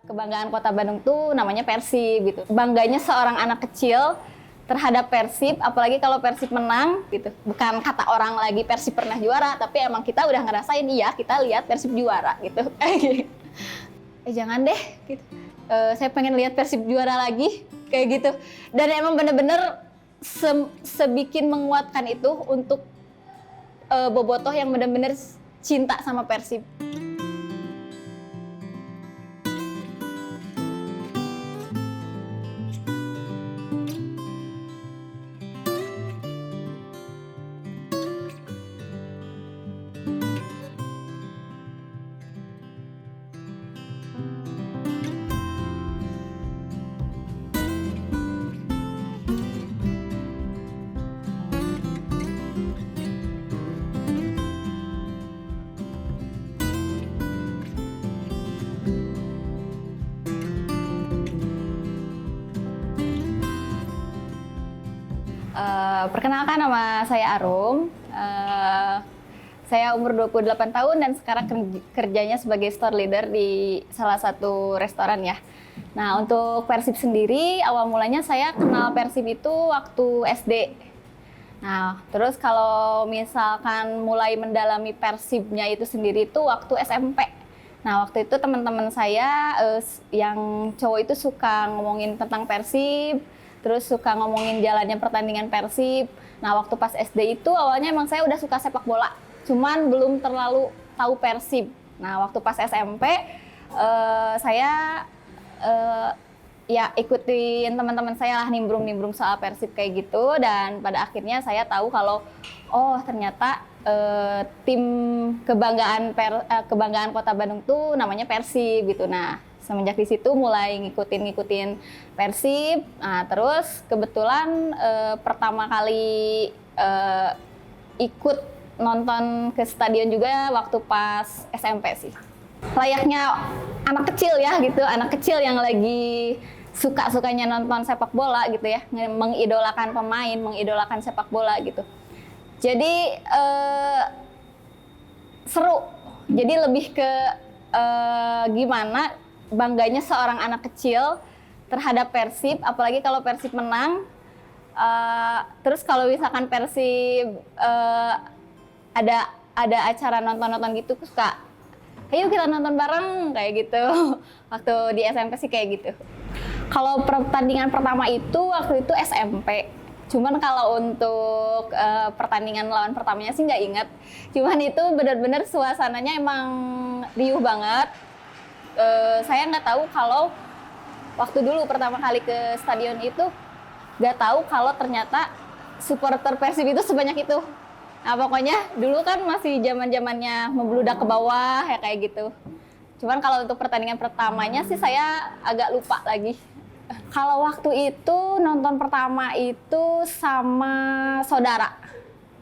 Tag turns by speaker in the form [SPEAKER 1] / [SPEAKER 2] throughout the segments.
[SPEAKER 1] Kebanggaan Kota Bandung tuh namanya Persib gitu. Bangganya seorang anak kecil terhadap Persib, apalagi kalau Persib menang gitu. Bukan kata orang lagi Persib pernah juara, tapi emang kita udah ngerasain iya kita lihat Persib juara gitu. Jangan deh gitu. Saya pengen lihat Persib juara lagi kayak gitu. Dan emang bener-bener sebikin menguatkan itu untuk bobotoh yang bener-bener cinta sama Persib. Perkenalkan, nama saya Arum. Saya umur 28 tahun dan sekarang kerjanya sebagai store leader di salah satu restoran ya. Nah, untuk Persib sendiri, awal mulanya saya kenal Persib itu waktu SD. Nah, terus kalau misalkan mulai mendalami Persibnya itu sendiri itu waktu SMP. Nah, waktu itu teman-teman saya yang cowok itu suka ngomongin tentang Persib, terus suka ngomongin jalannya pertandingan Persib. Nah, waktu pas SD itu awalnya emang saya udah suka sepak bola, cuman belum terlalu tahu Persib. Nah, waktu pas SMP saya ya ikutin teman-teman saya lah nimbrung-nimbrung soal Persib kayak gitu, dan pada akhirnya saya tahu kalau oh ternyata tim kebanggaan Kota Bandung tuh namanya Persib gitu. Nah, semenjak di situ mulai ngikutin Persib. Nah, terus kebetulan pertama kali ikut nonton ke stadion juga waktu pas SMP sih. Layaknya anak kecil ya gitu, anak kecil yang lagi suka-sukanya nonton sepak bola gitu ya, mengidolakan pemain, mengidolakan sepak bola gitu. Jadi seru. Jadi lebih ke gimana bangganya seorang anak kecil terhadap Persib, apalagi kalau Persib menang. Terus kalau misalkan Persib ada acara nonton-nonton gitu, suka ayo kita nonton bareng kayak gitu. Waktu di SMP sih kayak gitu. Kalau pertandingan pertama itu waktu itu SMP. Cuman kalau untuk pertandingan lawan pertamanya sih nggak inget. Cuman itu benar-benar suasananya emang riuh banget. Saya nggak tahu kalau waktu dulu pertama kali ke stadion itu nggak tahu kalau ternyata supporter Persib itu sebanyak itu. Nah, pokoknya dulu kan masih zaman-zamannya membludak ke bawah ya kayak gitu. Cuman kalau untuk pertandingan pertamanya sih saya agak lupa lagi. Kalau waktu itu nonton pertama itu sama saudara.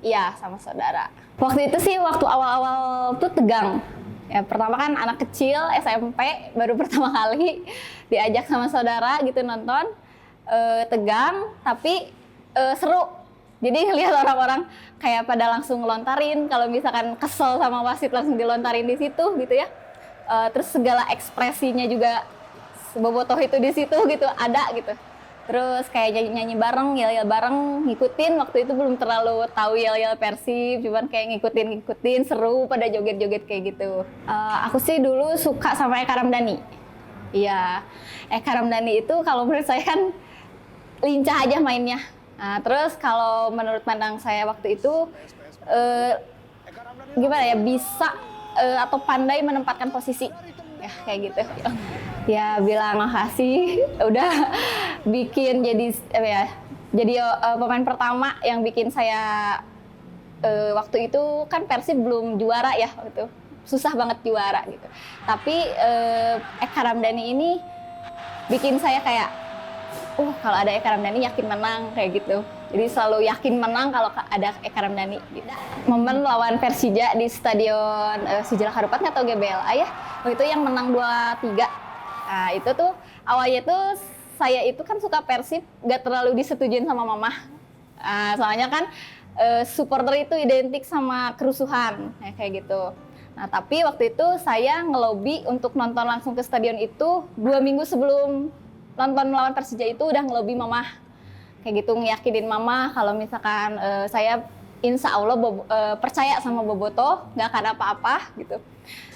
[SPEAKER 1] Iya, sama saudara. Waktu itu sih waktu awal-awal tuh tegang. Ya, pertama kan anak kecil SMP baru pertama kali diajak sama saudara gitu nonton, tegang tapi seru. Jadi lihat orang-orang kayak pada langsung ngelontarin, kalau misalkan kesel sama wasit langsung dilontarin di situ gitu ya. Terus segala ekspresinya juga bobotoh itu di situ gitu ada gitu. Terus kayak nyanyi bareng, yel-yel bareng, ngikutin. Waktu itu belum terlalu tahu yel-yel Persib, cuman kayak ngikutin seru pada joget-joget kayak gitu. Aku sih dulu suka sama Eka Ramdani. Iya, Eka Ramdani itu kalau menurut saya kan lincah aja mainnya. Nah, terus kalau menurut pandang saya waktu itu gimana ya, bisa atau pandai menempatkan posisi. Ya kayak gitu. Ya bilang makasih udah bikin jadi pemain pertama yang bikin saya waktu itu kan Persib belum juara ya, waktu susah banget juara gitu. Tapi Eka Ramdani ini bikin saya kayak kalau ada Eka Ramdani yakin menang kayak gitu. Jadi selalu yakin menang kalau ada Eka Ramdani gitu. Momen lawan Persija di stadion Sijalak Harupat atau GBLA ya, waktu itu yang menang 2-3. Nah, itu tuh awalnya tuh saya itu kan suka Persib, gak terlalu disetujuin sama mama. Soalnya kan supporter itu identik sama kerusuhan, kayak gitu. Nah, tapi waktu itu saya ngelobi untuk nonton langsung ke stadion itu 2 minggu sebelum nonton melawan Persija itu udah ngelobi mama. Kayak gitu ngeyakinin mama kalau misalkan saya insya Allah percaya sama Boboto, nggak akan apa-apa gitu.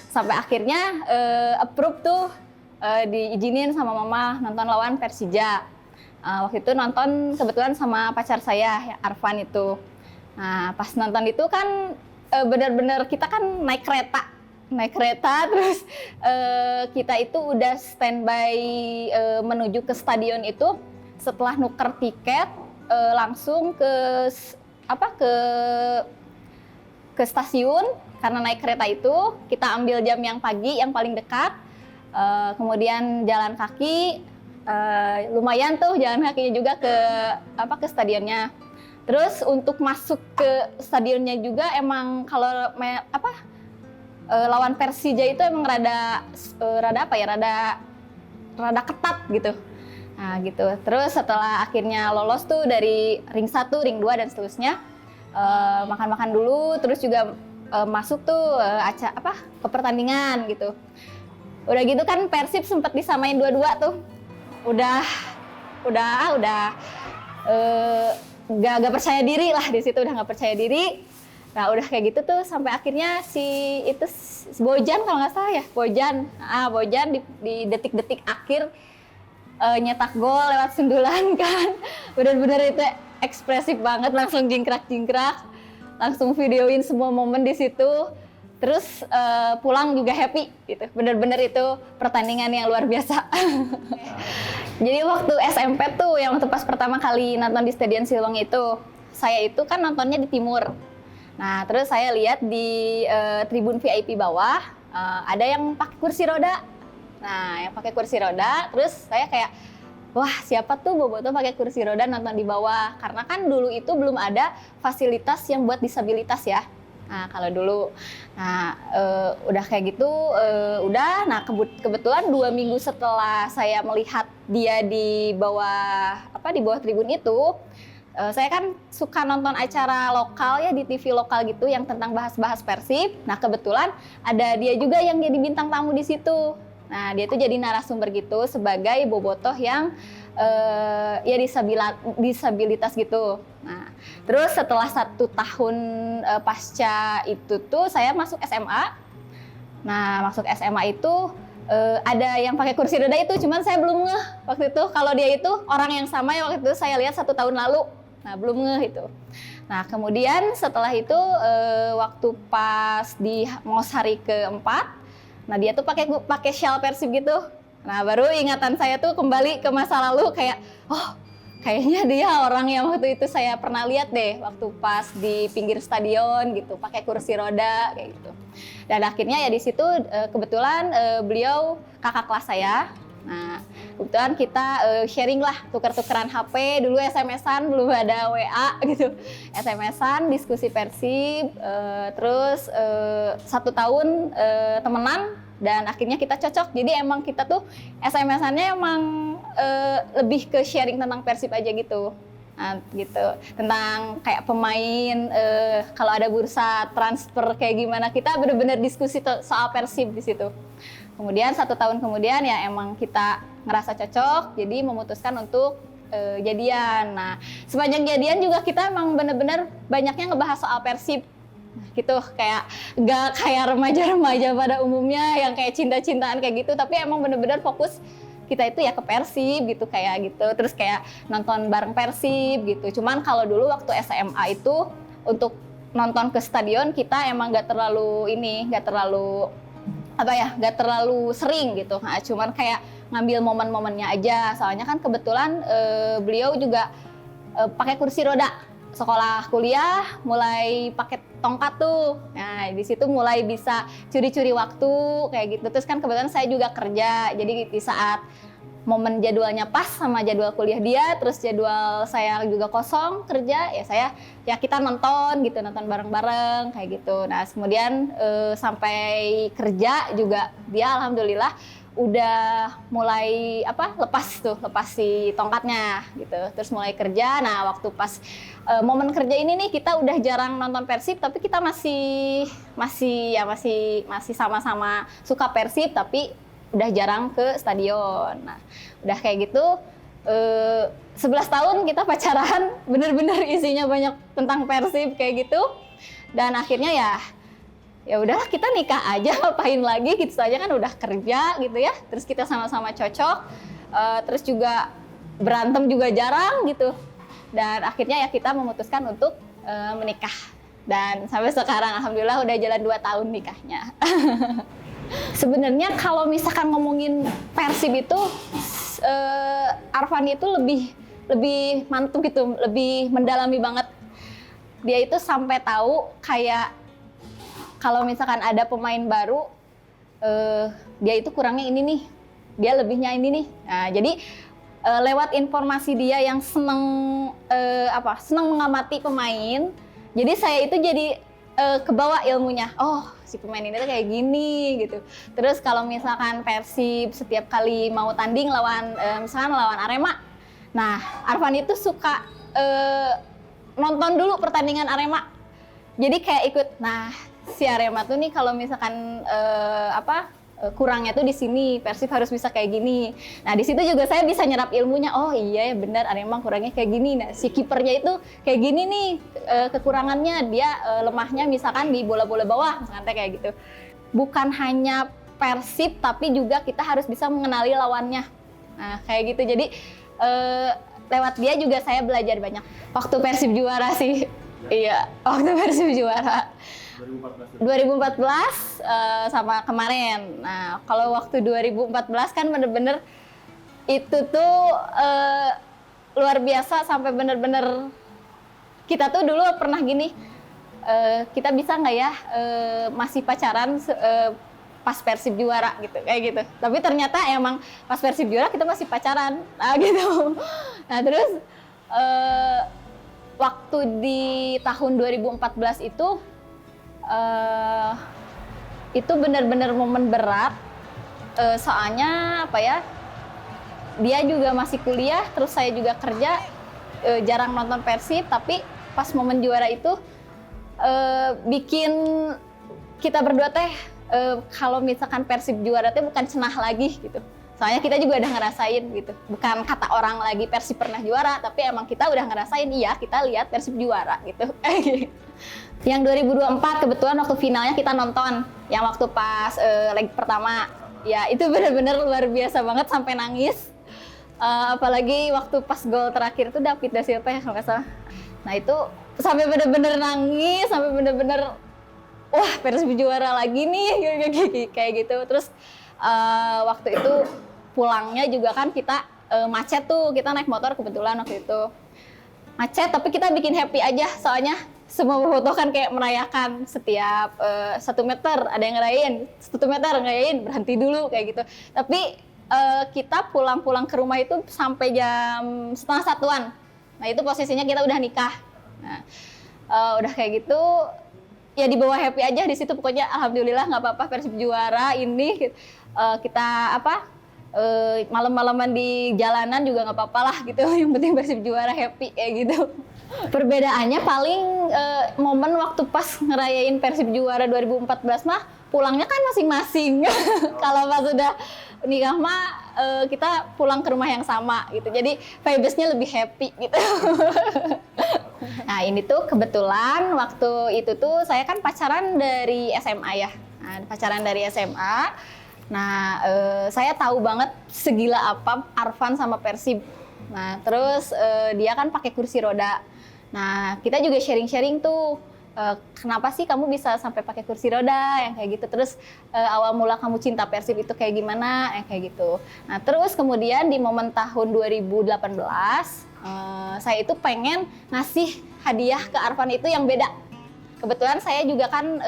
[SPEAKER 1] Sampai akhirnya approve tuh diizinin sama mama nonton lawan Persija. Waktu itu nonton kebetulan sama pacar saya, ya, Arfan itu. Nah, pas nonton itu kan benar-benar kita kan naik kereta terus kita itu udah standby menuju ke stadion itu. Setelah nuker tiket langsung ke stasiun karena naik kereta itu kita ambil jam yang pagi yang paling dekat, kemudian jalan kaki, lumayan tuh jalan kakinya juga ke stadionnya. Terus untuk masuk ke stadionnya juga emang kalau lawan Persija itu emang rada ketat gitu. Nah gitu. Terus setelah akhirnya lolos tuh dari ring 1, ring 2 dan seterusnya, makan-makan dulu, terus juga masuk tuh ke pertandingan gitu. Udah gitu kan Persib sempat disamain 2-2 tuh. Udah gak percaya diri lah di situ, udah gak percaya diri. Nah udah kayak gitu tuh sampai akhirnya Bojan kalau nggak salah ya, Bojan di detik-detik akhir nyetak gol lewat sundulan kan. Bener-bener itu ekspresif banget, langsung jingkrak-jingkrak, langsung videoin semua momen di situ. Terus pulang juga happy gitu. Bener-bener itu pertandingan yang luar biasa. Jadi waktu SMP tuh yang waktu pas pertama kali nonton di Stadion Siliwangi itu, saya itu kan nontonnya di timur. Nah, terus saya lihat di tribun VIP bawah ada yang pakai kursi roda. Nah, yang pakai kursi roda, terus saya kayak, wah siapa tuh Boboto pakai kursi roda nonton di bawah? Karena kan dulu itu belum ada fasilitas yang buat disabilitas ya. Nah, kalau dulu, udah kayak gitu, nah kebetulan 2 minggu setelah saya melihat dia di bawah tribun itu, saya kan suka nonton acara lokal ya di TV lokal gitu yang tentang bahas-bahas Persib. Nah, kebetulan ada dia juga yang jadi bintang tamu di situ. Nah, dia tuh jadi narasumber gitu sebagai bobotoh yang ya disabilitas gitu. Nah, terus setelah 1 tahun pasca itu tuh saya masuk SMA. Nah, masuk SMA itu ada yang pakai kursi roda itu, cuman saya belum ngeh waktu itu kalau dia itu orang yang sama yang waktu itu saya lihat 1 tahun lalu. Nah, belum ngeh itu. Nah, kemudian setelah itu waktu pas di MOS hari keempat, nah dia tuh pakai shawl Persib gitu. Nah, baru ingatan saya tuh kembali ke masa lalu kayak, oh kayaknya dia orang yang waktu itu saya pernah lihat deh waktu pas di pinggir stadion gitu, pakai kursi roda kayak gitu. Dan akhirnya ya di situ kebetulan beliau kakak kelas saya. Nah, kebetulan kita sharing lah, tuker-tukeran HP, dulu SMS-an, belum ada WA gitu. SMS-an, diskusi Persib, terus 1 tahun temenan, dan akhirnya kita cocok. Jadi emang kita tuh SMS-annya emang lebih ke sharing tentang Persib aja gitu. Nah, gitu. Tentang kayak pemain, kalau ada bursa transfer kayak gimana, kita bener-bener diskusi soal Persib di situ. Kemudian 1 tahun kemudian ya emang kita ngerasa cocok, jadi memutuskan untuk jadian. Nah, sepanjang jadian juga kita emang bener-bener banyaknya ngebahas soal Persib. Gitu, kayak gak kayak remaja-remaja pada umumnya yang kayak cinta-cintaan kayak gitu, tapi emang bener-bener fokus kita itu ya ke Persib gitu, kayak gitu. Terus kayak nonton bareng Persib gitu. Cuman kalau dulu waktu SMA itu untuk nonton ke stadion kita emang gak terlalu sering gitu. Nah, cuman kayak ngambil momen-momennya aja. Soalnya kan kebetulan beliau juga pakai kursi roda. Sekolah kuliah mulai pakai tongkat tuh. Nah, di situ mulai bisa curi-curi waktu kayak gitu. Terus kan kebetulan saya juga kerja. Jadi di saat momen jadwalnya pas sama jadwal kuliah dia, terus jadwal saya juga kosong kerja, ya kita nonton bareng-bareng kayak gitu. Nah, kemudian sampai kerja juga dia alhamdulillah udah mulai lepas si tongkatnya gitu, terus mulai kerja. Nah waktu pas momen kerja ini nih kita udah jarang nonton Persib, tapi kita masih sama-sama suka Persib, tapi udah jarang ke stadion. Nah udah kayak gitu 11 tahun kita pacaran, bener-bener isinya banyak tentang Persib kayak gitu. Dan akhirnya ya udahlah kita nikah aja, ngapain lagi gitu saja kan, udah kerja gitu ya, terus kita sama-sama cocok, terus juga berantem juga jarang gitu, dan akhirnya ya kita memutuskan untuk menikah, dan sampai sekarang alhamdulillah udah jalan 2 tahun nikahnya. Sebenarnya kalau misalkan ngomongin Persib itu Arfan itu lebih mantap gitu, lebih mendalami banget. Dia itu sampai tahu kayak kalau misalkan ada pemain baru, dia itu kurangnya ini nih, dia lebihnya ini nih. Nah, jadi lewat informasi dia yang seneng mengamati pemain, jadi saya itu jadi kebawa ilmunya. Oh, si pemain ini tuh kayak gini gitu. Terus kalau misalkan Persib setiap kali mau tanding misalkan lawan Arema, nah Arfan itu suka nonton dulu pertandingan Arema. Jadi kayak ikut. Nah, si Arema tuh nih kalau misalkan kurangnya tuh di sini, Persib harus bisa kayak gini. Nah di situ juga saya bisa nyerap ilmunya. Oh iya ya benar, Arema kurangnya kayak gini. Nah si kipernya itu kayak gini nih kekurangannya, dia lemahnya misalkan di bola-bola bawah, misalkan kayak gitu. Bukan hanya Persib, tapi juga kita harus bisa mengenali lawannya. Nah kayak gitu. Jadi lewat dia juga saya belajar banyak. Waktu Persib juara sih, iya waktu Persib juara. 2014 sama kemarin. Nah, kalau waktu 2014 kan bener-bener itu tuh luar biasa, sampai bener-bener kita tuh dulu pernah gini, kita bisa nggak ya masih pacaran pas Persib juara gitu, kayak gitu. Tapi ternyata emang pas Persib juara kita masih pacaran, nah gitu. Nah terus waktu di tahun 2014 itu benar-benar momen berat, soalnya dia juga masih kuliah, terus saya juga kerja, jarang nonton Persib, tapi pas momen juara itu bikin kita berdua kalau misalkan Persib juara bukan cenah lagi gitu. Soalnya kita juga udah ngerasain gitu, bukan kata orang lagi Persib pernah juara, tapi emang kita udah ngerasain, iya kita lihat Persib juara gitu. Yang 2024 kebetulan waktu finalnya kita nonton, yang waktu pas leg pertama, ya itu benar-benar luar biasa banget sampai nangis. Apalagi waktu pas gol terakhir itu David da Silva ya kalau nggak salah. Nah itu sampai benar-benar nangis, sampai benar-benar wah Persib juara lagi nih kayak gitu. Terus waktu itu pulangnya juga kan kita macet tuh, kita naik motor kebetulan waktu itu macet, tapi kita bikin happy aja, soalnya semua foto kan kayak merayakan setiap 1 meter ada yang ngerayain, 1 meter ngerayain, berhenti dulu kayak gitu. Tapi kita pulang ke rumah itu sampai jam 12:30. Nah itu posisinya kita udah nikah. Nah udah kayak gitu ya dibawa happy aja di situ, pokoknya alhamdulillah nggak apa-apa Persib juara ini. Kita malam-malaman di jalanan juga nggak apa-apa lah gitu, yang penting Persib juara, happy kayak gitu. Perbedaannya paling momen waktu pas ngerayain Persib juara 2014 mah pulangnya kan masing-masing. Kalau pas sudah nikah mah kita pulang ke rumah yang sama gitu, jadi vibes-nya lebih happy gitu. Nah ini tuh kebetulan waktu itu tuh saya kan pacaran dari SMA ya, pacaran dari SMA. Nah, saya tahu banget segila apa Arfan sama Persib. Nah, terus dia kan pakai kursi roda. Nah, kita juga sharing-sharing tuh, kenapa sih kamu bisa sampai pakai kursi roda, yang kayak gitu. Terus awal mula kamu cinta Persib itu kayak gimana, yang kayak gitu. Nah, terus kemudian di momen tahun 2018, saya itu pengen ngasih hadiah ke Arfan itu yang beda. Kebetulan saya juga kan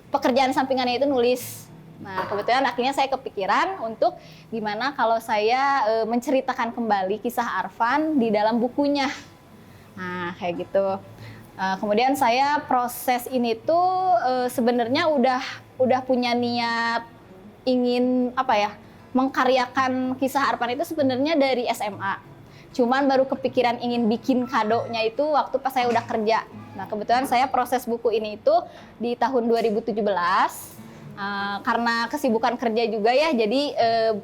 [SPEAKER 1] pekerjaan sampingannya itu nulis. Nah, kebetulan akhirnya saya kepikiran untuk gimana kalau saya menceritakan kembali kisah Arfan di dalam bukunya. Nah, kayak gitu. Kemudian saya proses ini tuh sebenarnya udah punya niat ingin apa ya, mengkaryakan kisah Arfan itu sebenarnya dari SMA. Cuman baru kepikiran ingin bikin kadonya itu waktu pas saya udah kerja. Nah, kebetulan saya proses buku ini itu di tahun 2017. Karena kesibukan kerja juga ya, jadi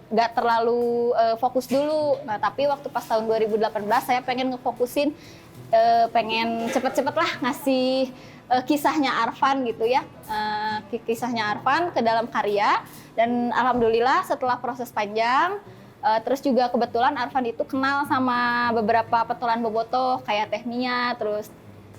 [SPEAKER 1] nggak terlalu fokus dulu. Nah, tapi waktu pas tahun 2018 saya pengen ngefokusin, pengen cepet-cepet lah ngasih kisahnya Arfan gitu ya, kisahnya Arfan ke dalam karya. Dan alhamdulillah setelah proses panjang, terus juga kebetulan Arfan itu kenal sama beberapa petualang bobotoh kayak Teh Mia, terus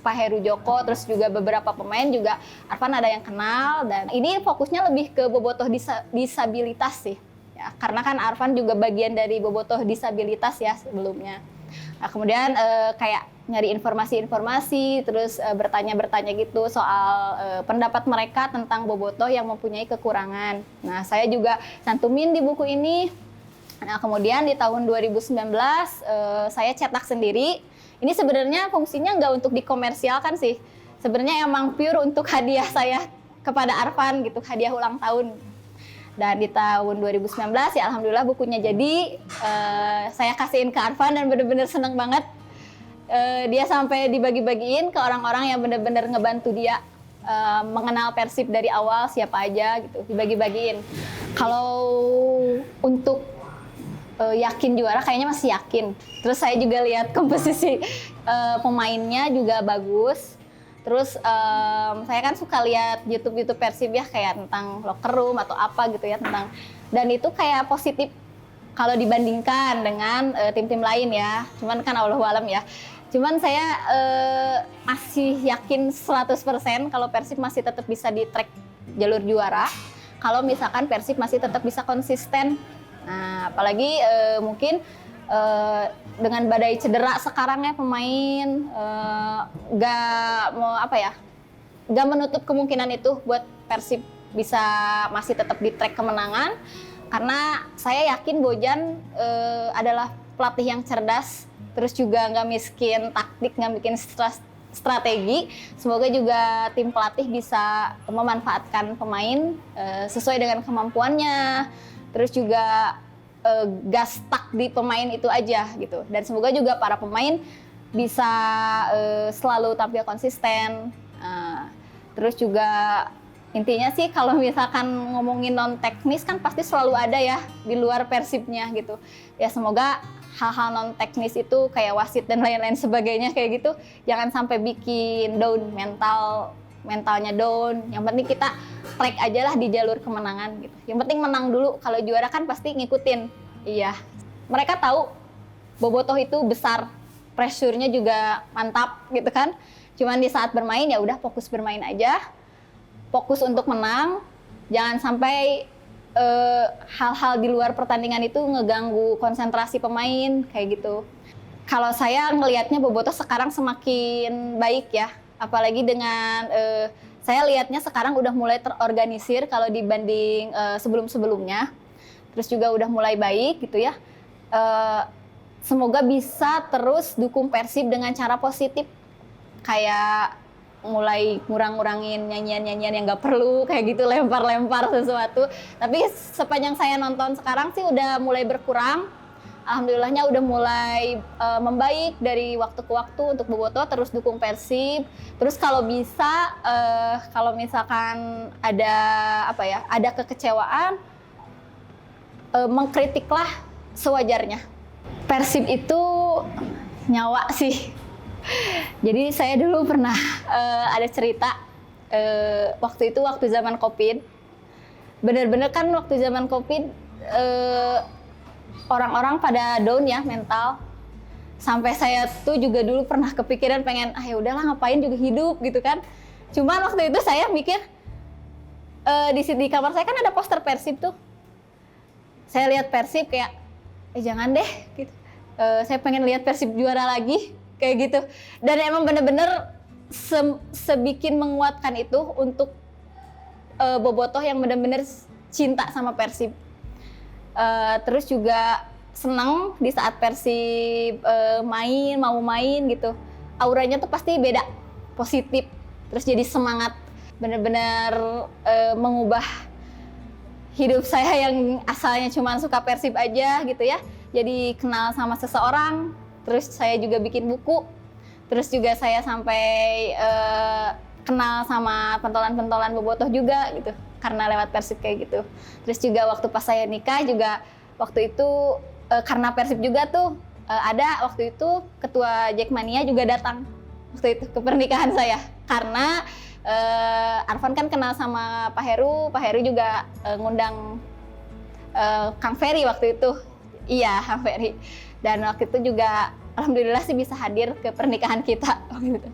[SPEAKER 1] Pak Heru Joko, terus juga beberapa pemain juga Arfan ada yang kenal. Dan ini fokusnya lebih ke bobotoh disabilitas sih ya, karena kan Arfan juga bagian dari bobotoh disabilitas ya sebelumnya. Nah, kemudian kayak nyari informasi-informasi, terus bertanya-bertanya gitu soal pendapat mereka tentang bobotoh yang mempunyai kekurangan. Nah, saya juga cantumin di buku ini. Nah, kemudian di tahun 2019 saya cetak sendiri. Ini sebenarnya fungsinya nggak untuk dikomersialkan sih. Sebenarnya emang pure untuk hadiah saya kepada Arfan gitu, hadiah ulang tahun. Dan di tahun 2019 ya alhamdulillah bukunya jadi, saya kasihin ke Arfan dan bener-bener seneng banget. Dia sampai dibagi-bagiin ke orang-orang yang bener-bener ngebantu dia mengenal Persib dari awal, siapa aja gitu, dibagi-bagiin. Kalau untuk yakin juara kayaknya masih yakin. Terus saya juga lihat komposisi pemainnya juga bagus. Terus saya kan suka lihat YouTube Persib ya, kayak tentang locker room atau apa gitu ya, tentang, dan itu kayak positif kalau dibandingkan dengan tim-tim lain ya. Cuman kan Allahu alam ya. Cuman saya masih yakin 100% kalau Persib masih tetap bisa di track jalur juara. Kalau misalkan Persib masih tetap bisa konsisten. Nah, apalagi mungkin dengan badai cedera sekarang ya pemain, nggak menutup kemungkinan itu buat Persib bisa masih tetap di track kemenangan, karena saya yakin Bojan adalah pelatih yang cerdas, terus juga nggak miskin taktik, nggak bikin strategi. Semoga juga tim pelatih bisa memanfaatkan pemain sesuai dengan kemampuannya. Terus juga gas stuck di pemain itu aja gitu. Dan semoga juga para pemain bisa selalu tampil konsisten. Terus juga intinya sih kalau misalkan ngomongin non teknis kan pasti selalu ada ya di luar Persibnya gitu. Ya semoga hal-hal non teknis itu kayak wasit dan lain-lain sebagainya kayak gitu jangan sampai bikin down mentalnya down. Yang penting kita track aja lah di jalur kemenangan gitu. Yang penting menang dulu. Kalau juara kan pasti ngikutin. Iya. Mereka tahu bobotoh itu besar, pressure-nya juga mantap gitu kan. Cuman di saat bermain ya udah fokus bermain aja. Fokus untuk menang. Jangan sampai hal-hal di luar pertandingan itu ngeganggu konsentrasi pemain kayak gitu. Kalau saya ngelihatnya bobotoh sekarang semakin baik ya. Apalagi dengan saya lihatnya sekarang udah mulai terorganisir kalau dibanding sebelum-sebelumnya. Terus juga udah mulai baik gitu ya. Semoga bisa terus dukung Persib dengan cara positif. Kayak mulai ngurang-ngurangin nyanyian-nyanyian yang nggak perlu, kayak gitu, lempar-lempar sesuatu. Tapi sepanjang saya nonton sekarang sih udah mulai berkurang. Alhamdulillahnya udah mulai membaik dari waktu ke waktu untuk bobotoh, terus dukung Persib. Terus kalau bisa, kalau misalkan ada kekecewaan, mengkritiklah sewajarnya. Persib itu nyawa sih. Jadi saya dulu pernah ada cerita waktu zaman COVID. Bener-bener kan waktu zaman COVID orang-orang pada down ya mental. Sampai saya tuh juga dulu pernah kepikiran pengen ya udahlah ngapain juga hidup gitu kan. Cuman waktu itu saya mikir di kamar saya kan ada poster Persib tuh. Saya lihat Persib kayak jangan deh gitu. Saya pengen lihat Persib juara lagi kayak gitu. Dan emang bener-bener sebikin menguatkan itu untuk bobotoh yang bener-bener cinta sama Persib. Terus juga senang di saat Persib mau main gitu. Auranya tuh pasti beda. positif, terus jadi semangat, benar-benar mengubah hidup saya yang asalnya cuma suka Persib aja gitu ya, jadi kenal sama seseorang, terus saya juga bikin buku, terus juga saya sampai kenal sama pentolan-pentolan bobotoh juga gitu, karena lewat Persib kayak gitu. Terus juga waktu pas saya nikah juga, waktu itu karena Persib juga tuh, ada waktu itu ketua Jackmania juga datang waktu itu ke pernikahan saya, karena Arfan kan kenal sama Pak Heru juga ngundang Kang Ferry waktu itu, iya Kang Ferry, dan waktu itu juga alhamdulillah sih bisa hadir ke pernikahan kita waktu itu.